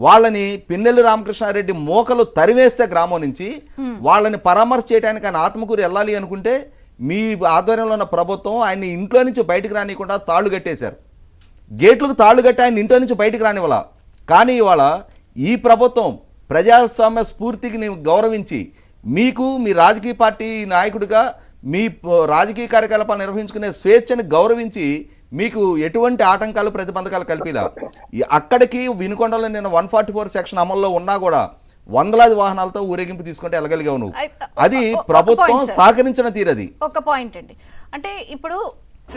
వాళ్ళని పిన్నెల్లి రామకృష్ణారెడ్డి మోకలు తరివేస్తే గ్రామం నుంచి వాళ్ళని పరామర్శ చేయడానికి ఆయన ఆత్మకూరు వెళ్ళాలి అనుకుంటే మీ ఆధ్వర్యంలో ఉన్న ప్రభుత్వం ఆయన్ని ఇంట్లో నుంచి బయటకు రానియకుండా తాళ్ళు కట్టేశారు. గేట్లకు తాళ్ళు కట్టి ఆయన ఇంట్లో నుంచి బయటకు రానివ్వాల. కానీ ఇవాళ ఈ ప్రభుత్వం ప్రజాస్వామ్య స్ఫూర్తికి గౌరవించి మీకు మీ రాజకీయ పార్టీ నాయకుడిగా మీ రాజకీయ కార్యకలాపాలు నిర్వహించుకునే స్వేచ్ఛని గౌరవించి మీకు ఎటువంటి ఆటంకాలు ప్రతిబంధకాలు కల్పిలా. అక్కడికి వినుకొండలో నేను 144 సెక్షన్ అమల్లో ఉన్నా కూడా వందలాది వాహనాలతో ఊరేగింపు తీసుకుంటే వెళ్ళగలిగావు నువ్వు. అది ప్రభుత్వం సహకరించిన తీరది. ఒక పాయింట్ అండి, అంటే ఇప్పుడు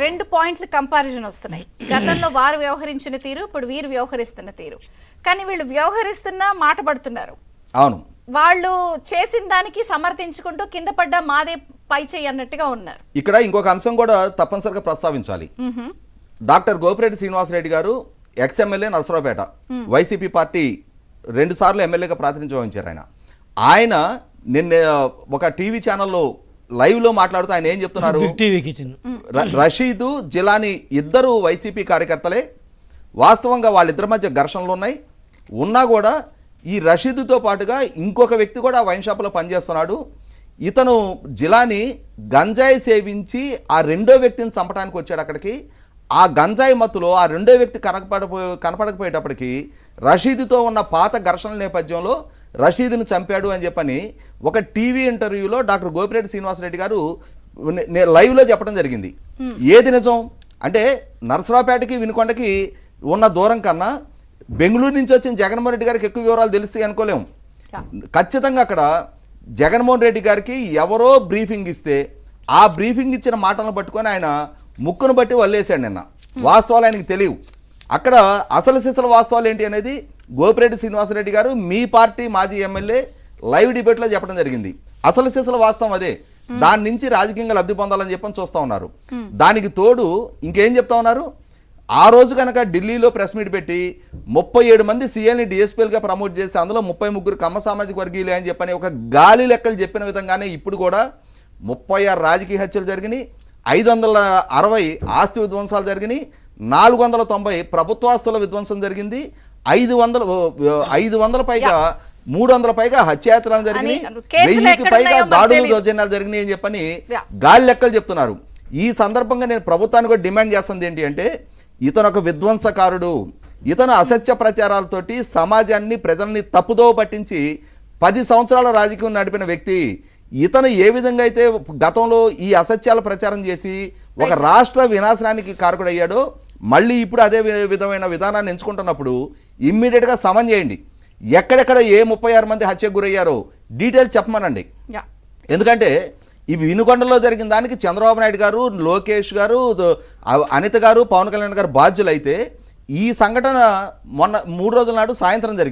2 పాయింట్లు కంపారిజన్ వస్తున్నాయి. గతంలో వారు వ్యవహరించిన తీరు, ఇప్పుడు వీరు వ్యవహరిస్తున్న తీరు. కానీ వీళ్ళు వ్యవహరిస్తున్నా మాట పడుతున్నారు. అవును, వాళ్ళు చేసిన దానికి సమర్థించుకుంటూ కింద పడ్డ మాదే పై చేయి అన్నట్టుగా ఉన్నారు. ఇక్కడ ఇంకొక అంశం కూడా తప్పనిసరిగా ప్రస్తావించాలి. డాక్టర్ గోపిరెడ్డి శ్రీనివాసరెడ్డి గారు ఎక్స్ఎమ్మెల్యే నరసరావుపేట, వైసీపీ పార్టీ 2 సార్లు ఎమ్మెల్యేగా ప్రాతినిధ్యం వహించారు. ఆయన నిన్న ఒక టీవీ ఛానల్లో లైవ్ లో మాట్లాడుతూ ఆయన ఏం చెప్తున్నారు, రషీదు జిలానీ ఇద్దరు వైసీపీ కార్యకర్తలే, వాస్తవంగా వాళ్ళిద్దరి మధ్య ఘర్షణలు ఉన్నా కూడా ఈ రషీదుతో పాటుగా ఇంకొక వ్యక్తి కూడా వైన్ షాప్లో పనిచేస్తున్నాడు. ఇతను జిలానీ గంజాయి సేవించి ఆ రెండో వ్యక్తిని చంపడానికి వచ్చాడు అక్కడికి. ఆ గంజాయి మత్తులో ఆ రెండో వ్యక్తి కనపడకపోయేటప్పటికి రషీదుతో ఉన్న పాత ఘర్షణల నేపథ్యంలో రషీదును చంపాడు అని చెప్పని ఒక టీవీ ఇంటర్వ్యూలో డాక్టర్ గోపిరెడ్డి శ్రీనివాసరెడ్డి గారు లైవ్లో చెప్పడం జరిగింది. ఏది నిజం అంటే నరసరావుపేటకి వినుకొండకి ఉన్న దూరం కన్నా బెంగళూరు నుంచి వచ్చిన జగన్మోహన్ రెడ్డి గారికి ఎక్కువ వివరాలు తెలుస్తాయి అనుకోలేము. ఖచ్చితంగా అక్కడ జగన్మోహన్ రెడ్డి గారికి ఎవరో బ్రీఫింగ్ ఇస్తే ఆ బ్రీఫింగ్ ఇచ్చిన మాటలను పట్టుకొని ఆయన ముక్కును బట్టి వల్లేశాడు నిన్న. వాస్తవాలు ఆయనకి తెలియవు. అక్కడ అసలు సిసలు వాస్తవాలు ఏంటి అనేది గోపిరెడ్డి శ్రీనివాసరెడ్డి గారు మీ పార్టీ మాజీ ఎమ్మెల్యే లైవ్ డిబేట్లో చెప్పడం జరిగింది. అసలు సిసలు వాస్తవం అదే. దాని నుంచి రాజకీయంగా లబ్ధి పొందాలని చెప్పని చూస్తూ ఉన్నారు. దానికి తోడు ఇంకేం చెప్తా ఉన్నారు, ఆ రోజు కనుక ఢిల్లీలో ప్రెస్ మీట్ పెట్టి 37 మంది సీఎల్ని డిఎస్పీలుగా ప్రమోట్ చేస్తే అందులో 33 కమ్మ సామాజిక వర్గీయులే అని చెప్పని ఒక గాలి లెక్కలు చెప్పిన విధంగానే ఇప్పుడు కూడా 36 రాజకీయ హత్యలు జరిగినాయి, 560 ఆస్తి విధ్వంసాలు జరిగినాయి, 490 ప్రభుత్వాస్తుల విధ్వంసం జరిగింది, 500 పైగా 300 పైగా హత్యాయత్నాలు జరిగినాయి, 1000కి పైగా దాడులు దౌర్జన్యాలు జరిగినాయి అని చెప్పని గాలి లెక్కలు చెప్తున్నారు. ఈ సందర్భంగా నేను ప్రభుత్వాన్ని కూడా డిమాండ్ చేస్తుంది ఏంటి అంటే, ఇతను ఒక విధ్వంసకారుడు, ఇతను అసత్య ప్రచారాలతోటి సమాజాన్ని ప్రజల్ని తప్పుదోవ పట్టించి 10 సంవత్సరాల రాజకీయం నడిపిన వ్యక్తి. ఇతను ఏ విధంగా అయితే గతంలో ఈ అసత్యాల ప్రచారం చేసి ఒక రాష్ట్ర వినాశనానికి కారకుడయ్యాడో మళ్ళీ ఇప్పుడు అదే విధమైన విధానాన్ని ఎంచుకుంటున్నప్పుడు ఇమ్మీడియట్గా సమన్ చేయండి. ఎక్కడెక్కడ ఏ 36 మంది హత్యకు గురయ్యారో డీటెయిల్స్ చెప్పమనండి. ఎందుకంటే ఇవి వినుకొండలో జరిగిన దానికి చంద్రబాబు నాయుడు గారు, లోకేష్ గారు, అనిత గారు, పవన్ కళ్యాణ్ గారు బాధ్యులైతే ఈ సంఘటన మొన్న 3 రోజుల నాడు సాయంత్రం జరిగింది.